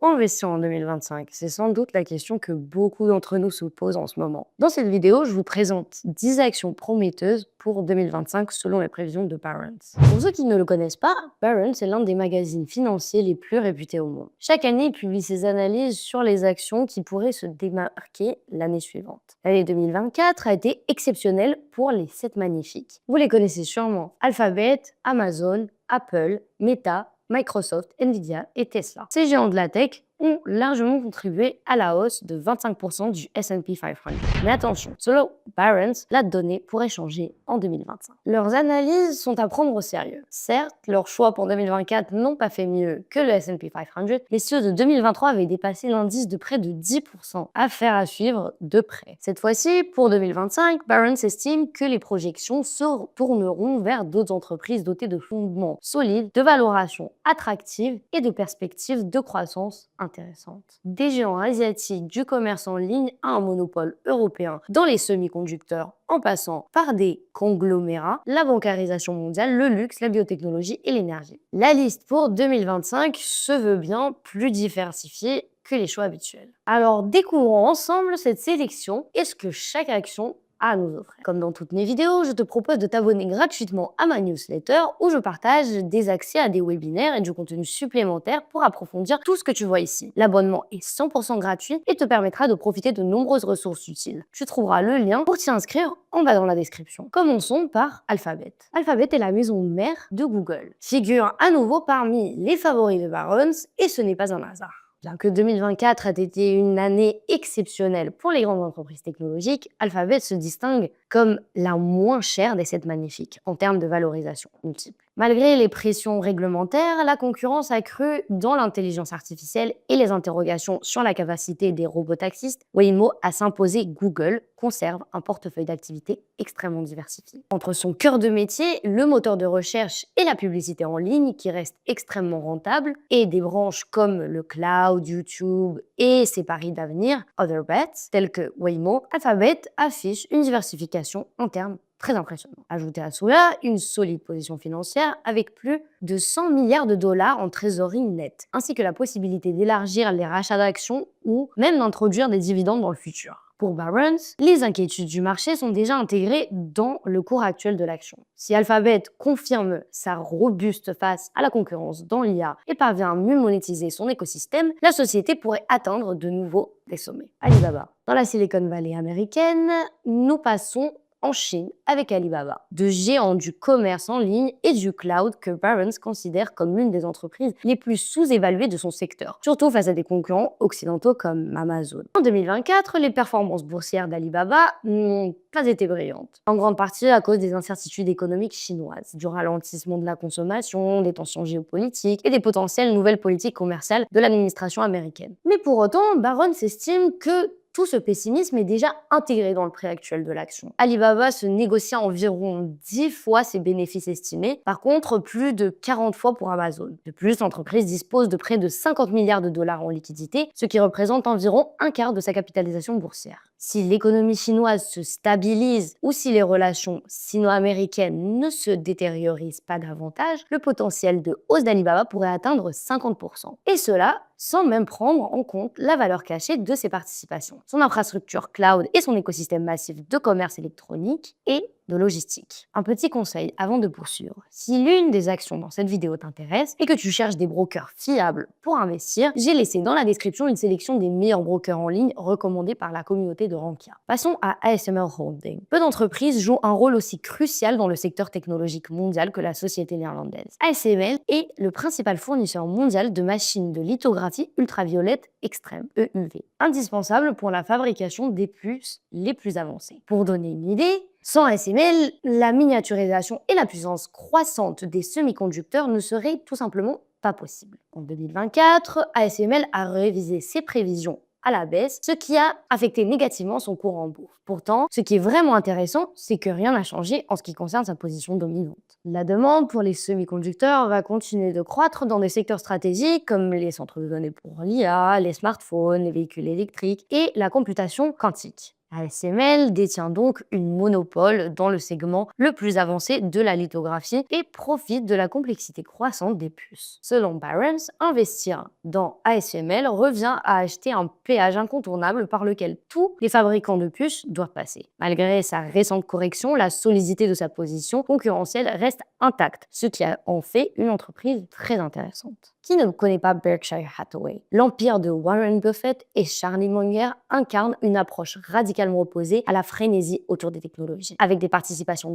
Investir en 2025, c'est sans doute la question que beaucoup d'entre nous se posent en ce moment. Dans cette vidéo, je vous présente 10 actions prometteuses pour 2025 selon les prévisions de Barron's. Pour ceux qui ne le connaissent pas, Barron's est l'un des magazines financiers les plus réputés au monde. Chaque année, il publie ses analyses sur les actions qui pourraient se démarquer l'année suivante. L'année 2024 a été exceptionnelle pour les 7 magnifiques. Vous les connaissez sûrement: Alphabet, Amazon, Apple, Meta, Microsoft, Nvidia et Tesla. Ces géants de la tech ont largement contribué à la hausse de 25% du S&P 500. Mais attention, selon Barron's, la donnée pourrait changer en 2025. Leurs analyses sont à prendre au sérieux. Certes, leurs choix pour 2024 n'ont pas fait mieux que le S&P 500, mais ceux de 2023 avaient dépassé l'indice de près de 10%. Affaire à suivre de près. Cette fois-ci, pour 2025, Barron's estime que les projections se tourneront vers d'autres entreprises dotées de fondements solides, de valorations attractives et de perspectives de croissance intéressantes. Des géants asiatiques du commerce en ligne à un monopole européen dans les semi-conducteurs, en passant par des conglomérats, la bancarisation mondiale, le luxe, la biotechnologie et l'énergie. La liste pour 2025 se veut bien plus diversifiée que les choix habituels. Alors découvrons ensemble cette sélection et ce que chaque action à nous offrir. Comme dans toutes mes vidéos, je te propose de t'abonner gratuitement à ma newsletter où je partage des accès à des webinaires et du contenu supplémentaire pour approfondir tout ce que tu vois ici. L'abonnement est 100% gratuit et te permettra de profiter de nombreuses ressources utiles. Tu trouveras le lien pour t'y inscrire en bas dans la description. Commençons par Alphabet. Alphabet est la maison mère de Google. Figure à nouveau parmi les favoris de Barron's et ce n'est pas un hasard. Bien que 2024 ait été une année exceptionnelle pour les grandes entreprises technologiques, Alphabet se distingue comme la moins chère des 7 magnifiques en termes de valorisation multiple. Malgré les pressions réglementaires, la concurrence a cru dans l'intelligence artificielle et les interrogations sur la capacité des robotaxistes, Waymo à s'imposer. Google conserve un portefeuille d'activités extrêmement diversifié. Entre son cœur de métier, le moteur de recherche et la publicité en ligne qui reste extrêmement rentable, et des branches comme le cloud, YouTube et ses paris d'avenir, Other Bets, tels que Waymo, Alphabet affiche une diversification en termes très impressionnant. Ajoutez à cela une solide position financière avec plus de 100 milliards de dollars en trésorerie nette, ainsi que la possibilité d'élargir les rachats d'actions ou même d'introduire des dividendes dans le futur. Pour Barron's, les inquiétudes du marché sont déjà intégrées dans le cours actuel de l'action. Si Alphabet confirme sa robuste face à la concurrence dans l'IA et parvient à mieux monétiser son écosystème, la société pourrait atteindre de nouveau des sommets. Alibaba. Dans la Silicon Valley américaine, nous passons en Chine avec Alibaba, de géants du commerce en ligne et du cloud que Barron's considère comme l'une des entreprises les plus sous-évaluées de son secteur, surtout face à des concurrents occidentaux comme Amazon. En 2024, les performances boursières d'Alibaba n'ont pas été brillantes, en grande partie à cause des incertitudes économiques chinoises, du ralentissement de la consommation, des tensions géopolitiques et des potentielles nouvelles politiques commerciales de l'administration américaine. Mais pour autant, Barron's estime que tout ce pessimisme est déjà intégré dans le prix actuel de l'action. Alibaba se négocie à environ 10 fois ses bénéfices estimés, par contre plus de 40 fois pour Amazon. De plus, l'entreprise dispose de près de 50 milliards de dollars en liquidité, ce qui représente environ un quart de sa capitalisation boursière. Si l'économie chinoise se stabilise ou si les relations sino-américaines ne se détériorisent pas davantage, le potentiel de hausse d'Alibaba pourrait atteindre 50%. Et cela sans même prendre en compte la valeur cachée de ses participations, son infrastructure cloud et son écosystème massif de commerce électronique et de logistique. Un petit conseil avant de poursuivre: si l'une des actions dans cette vidéo t'intéresse et que tu cherches des brokers fiables pour investir, j'ai laissé dans la description une sélection des meilleurs brokers en ligne recommandés par la communauté de Rankia. Passons à ASML Holding. Peu d'entreprises jouent un rôle aussi crucial dans le secteur technologique mondial que la société néerlandaise. ASML est le principal fournisseur mondial de machines de lithographie ultraviolette extrême, EUV, indispensable pour la fabrication des puces les plus avancées. Pour donner une idée, sans ASML, la miniaturisation et la puissance croissante des semi-conducteurs ne seraient tout simplement pas possibles. En 2024, ASML a révisé ses prévisions à la baisse, ce qui a affecté négativement son cours en bourse. Pourtant, ce qui est vraiment intéressant, c'est que rien n'a changé en ce qui concerne sa position dominante. La demande pour les semi-conducteurs va continuer de croître dans des secteurs stratégiques comme les centres de données pour l'IA, les smartphones, les véhicules électriques et la computation quantique. ASML détient donc une monopole dans le segment le plus avancé de la lithographie et profite de la complexité croissante des puces. Selon Barron's, investir dans ASML revient à acheter un péage incontournable par lequel tous les fabricants de puces doivent passer. Malgré sa récente correction, la solidité de sa position concurrentielle reste intacte, ce qui en fait une entreprise très intéressante. Qui ne connaît pas Berkshire Hathaway? L'empire de Warren Buffett et Charlie Munger incarne une approche radicalement opposée à la frénésie autour des technologies. Avec des participations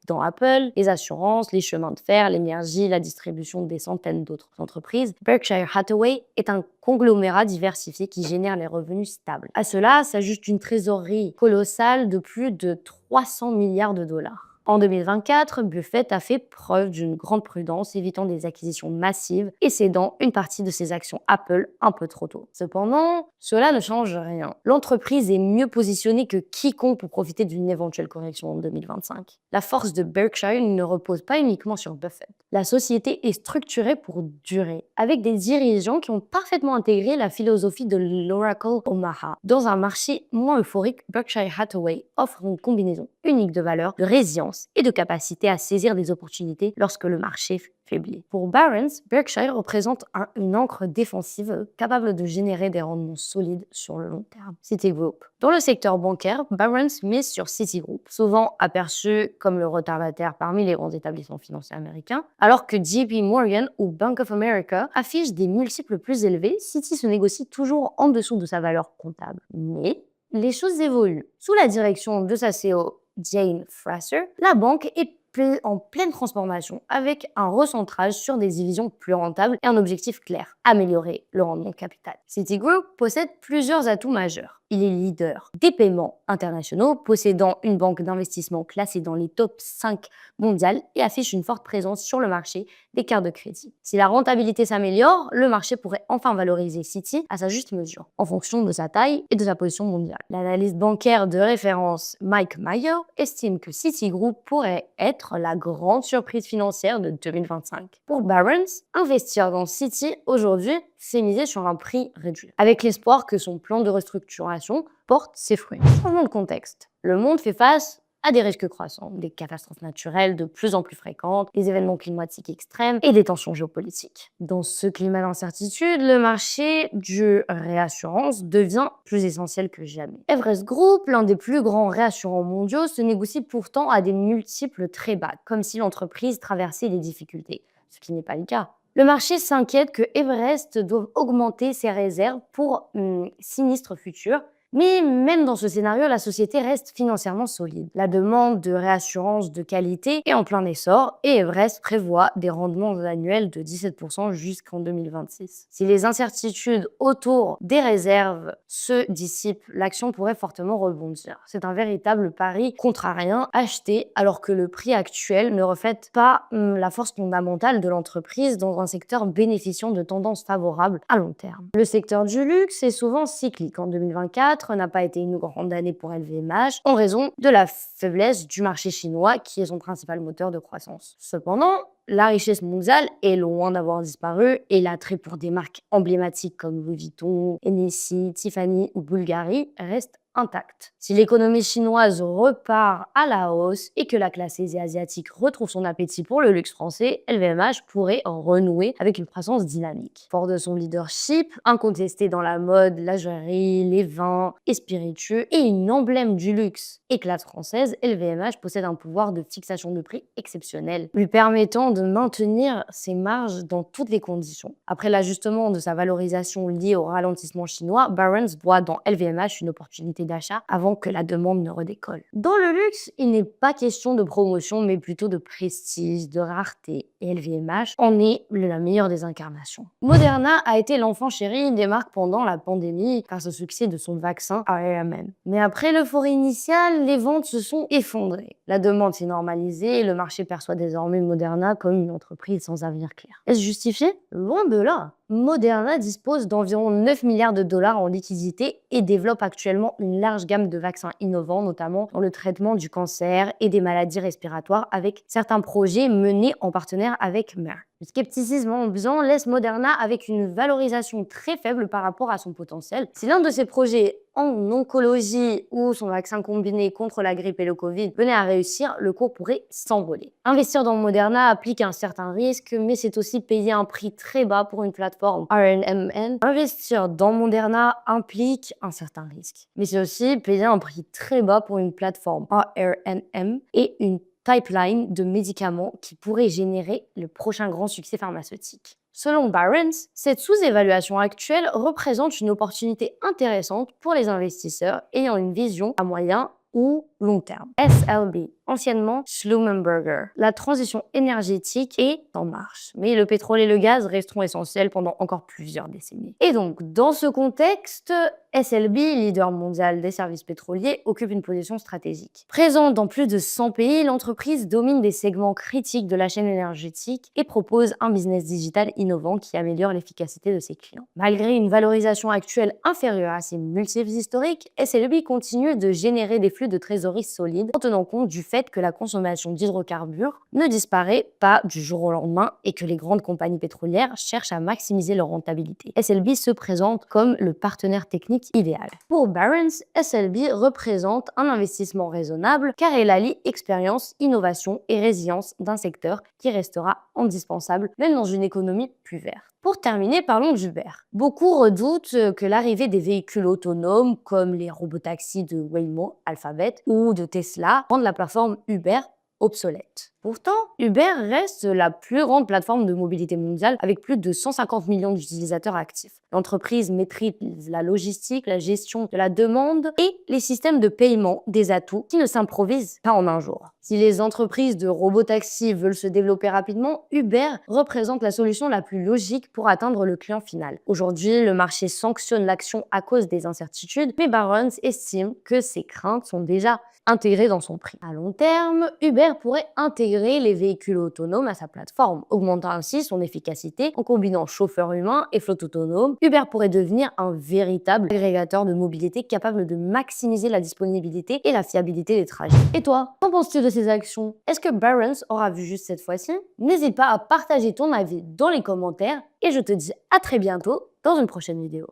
dans Apple, les assurances, les chemins de fer, l'énergie, la distribution des centaines d'autres entreprises, Berkshire Hathaway est un conglomérat diversifié qui génère les revenus stables. À cela s'ajoute une trésorerie colossale de plus de 300 milliards de dollars. En 2024, Buffett a fait preuve d'une grande prudence, évitant des acquisitions massives et cédant une partie de ses actions Apple un peu trop tôt. Cependant, cela ne change rien. L'entreprise est mieux positionnée que quiconque pour profiter d'une éventuelle correction en 2025. La force de Berkshire ne repose pas uniquement sur Buffett. La société est structurée pour durer, avec des dirigeants qui ont parfaitement intégré la philosophie de l'Oracle Omaha. Dans un marché moins euphorique, Berkshire Hathaway offre une combinaison unique de valeurs, de résilience et de capacité à saisir des opportunités lorsque le marché faiblit. Pour Barron's, Berkshire représente une ancre défensive capable de générer des rendements solides sur le long terme. Citigroup. Dans le secteur bancaire, Barron's mise sur Citigroup, souvent aperçu comme le retardataire parmi les grands établissements financiers américains, alors que JP Morgan ou Bank of America affichent des multiples plus élevés. Citi se négocie toujours en dessous de sa valeur comptable. Mais les choses évoluent. Sous la direction de sa CEO Jane Fraser, la banque est en pleine transformation avec un recentrage sur des divisions plus rentables et un objectif clair, améliorer le rendement de capital. Citigroup possède plusieurs atouts majeurs. Il est leader des paiements internationaux, possédant une banque d'investissement classée dans les top 5 mondiales et affiche une forte présence sur le marché des cartes de crédit. Si la rentabilité s'améliore, le marché pourrait enfin valoriser Citi à sa juste mesure, en fonction de sa taille et de sa position mondiale. L'analyste bancaire de référence Mike Mayo estime que Citigroup pourrait être la grande surprise financière de 2025. Pour Barron's, investir dans Citi aujourd'hui, c'est miser sur un prix réduit, avec l'espoir que son plan de restructuration porte ses fruits. Changeons de contexte. Le monde fait face à des risques croissants, des catastrophes naturelles de plus en plus fréquentes, des événements climatiques extrêmes et des tensions géopolitiques. Dans ce climat d'incertitude, le marché du réassurance devient plus essentiel que jamais. Everest Group, l'un des plus grands réassurants mondiaux, se négocie pourtant à des multiples très bas, comme si l'entreprise traversait des difficultés, ce qui n'est pas le cas. Le marché s'inquiète que Everest doive augmenter ses réserves pour sinistres futurs. Mais même dans ce scénario, la société reste financièrement solide. La demande de réassurance de qualité est en plein essor et Everest prévoit des rendements annuels de 17% jusqu'en 2026. Si les incertitudes autour des réserves se dissipent, l'action pourrait fortement rebondir. C'est un véritable pari contrarien acheté alors que le prix actuel ne reflète pas la force fondamentale de l'entreprise dans un secteur bénéficiant de tendances favorables à long terme. Le secteur du luxe est souvent cyclique. En 2024, n'a pas été une grande année pour LVMH en raison de la faiblesse du marché chinois qui est son principal moteur de croissance. Cependant, la richesse mondiale est loin d'avoir disparu et l'attrait pour des marques emblématiques comme Louis Vuitton, Hennessy, Tiffany ou Bulgari reste intacte. Si l'économie chinoise repart à la hausse et que la classe asiatique retrouve son appétit pour le luxe français, LVMH pourrait en renouer avec une croissance dynamique. Fort de son leadership, incontesté dans la mode, la joaillerie, les vins et spiritueux et une emblème du luxe et classe française, LVMH possède un pouvoir de fixation de prix exceptionnel, lui permettant de maintenir ses marges dans toutes les conditions. Après l'ajustement de sa valorisation liée au ralentissement chinois, Barron's voit dans LVMH une opportunité d'achat avant que la demande ne redécolle. Dans le luxe, il n'est pas question de promotion, mais plutôt de prestige, de rareté. Et LVMH en est la meilleure des incarnations. Moderna a été l'enfant chéri des marques pendant la pandémie grâce au succès de son vaccin ARN. Mais après l'euphorie initiale, les ventes se sont effondrées. La demande s'est normalisée et le marché perçoit désormais Moderna comme une entreprise sans avenir clair. Est-ce justifié? Loin de là. Moderna dispose d'environ 9 milliards de dollars en liquidité et développe actuellement une large gamme de vaccins innovants, notamment dans le traitement du cancer et des maladies respiratoires, avec certains projets menés en partenaire avec Merck. Le scepticisme ambiant laisse Moderna avec une valorisation très faible par rapport à son potentiel. Si l'un de ces projets en oncologie où son vaccin combiné contre la grippe et le Covid venait à réussir, le cours pourrait s'envoler. Investir dans Moderna applique un certain risque, mais c'est aussi payer un prix très bas pour une plateforme RNMN. Investir dans Moderna implique un certain risque, mais c'est aussi payer un prix très bas pour une plateforme RNM et une pipeline de médicaments qui pourrait générer le prochain grand succès pharmaceutique. Selon Barron's, cette sous-évaluation actuelle représente une opportunité intéressante pour les investisseurs ayant une vision à moyen ou long terme. SLB, anciennement Schlumberger. La transition énergétique est en marche, mais le pétrole et le gaz resteront essentiels pendant encore plusieurs décennies. Et donc, dans ce contexte, SLB, leader mondial des services pétroliers, occupe une position stratégique. Présente dans plus de 100 pays, l'entreprise domine des segments critiques de la chaîne énergétique et propose un business digital innovant qui améliore l'efficacité de ses clients. Malgré une valorisation actuelle inférieure à ses multiples historiques, SLB continue de générer des flux de trésorerie solides en tenant compte du fait que la consommation d'hydrocarbures ne disparaît pas du jour au lendemain et que les grandes compagnies pétrolières cherchent à maximiser leur rentabilité. SLB se présente comme le partenaire technique idéal. Pour Barron's, SLB représente un investissement raisonnable car elle allie expérience, innovation et résilience d'un secteur qui restera indispensable même dans une économie plus verte. Pour terminer, parlons d'Uber. Beaucoup redoutent que l'arrivée des véhicules autonomes comme les robotaxis de Waymo, Alphabet ou de Tesla rende la plateforme Uber obsolète. Pourtant, Uber reste la plus grande plateforme de mobilité mondiale avec plus de 150 millions d'utilisateurs actifs. L'entreprise maîtrise la logistique, la gestion de la demande et les systèmes de paiement, des atouts qui ne s'improvisent pas en un jour. Si les entreprises de robotaxi veulent se développer rapidement, Uber représente la solution la plus logique pour atteindre le client final. Aujourd'hui, le marché sanctionne l'action à cause des incertitudes, mais Barron's estime que ces craintes sont déjà intégrées dans son prix. À long terme, Uber pourrait intégrer les véhicules autonomes à sa plateforme, augmentant ainsi son efficacité en combinant chauffeurs humains et flotte autonome. Uber pourrait devenir un véritable agrégateur de mobilité capable de maximiser la disponibilité et la fiabilité des trajets. Et toi, qu'en penses-tu de ces actions? Est-ce que Barron's aura vu juste cette fois-ci? N'hésite pas à partager ton avis dans les commentaires et je te dis à très bientôt dans une prochaine vidéo.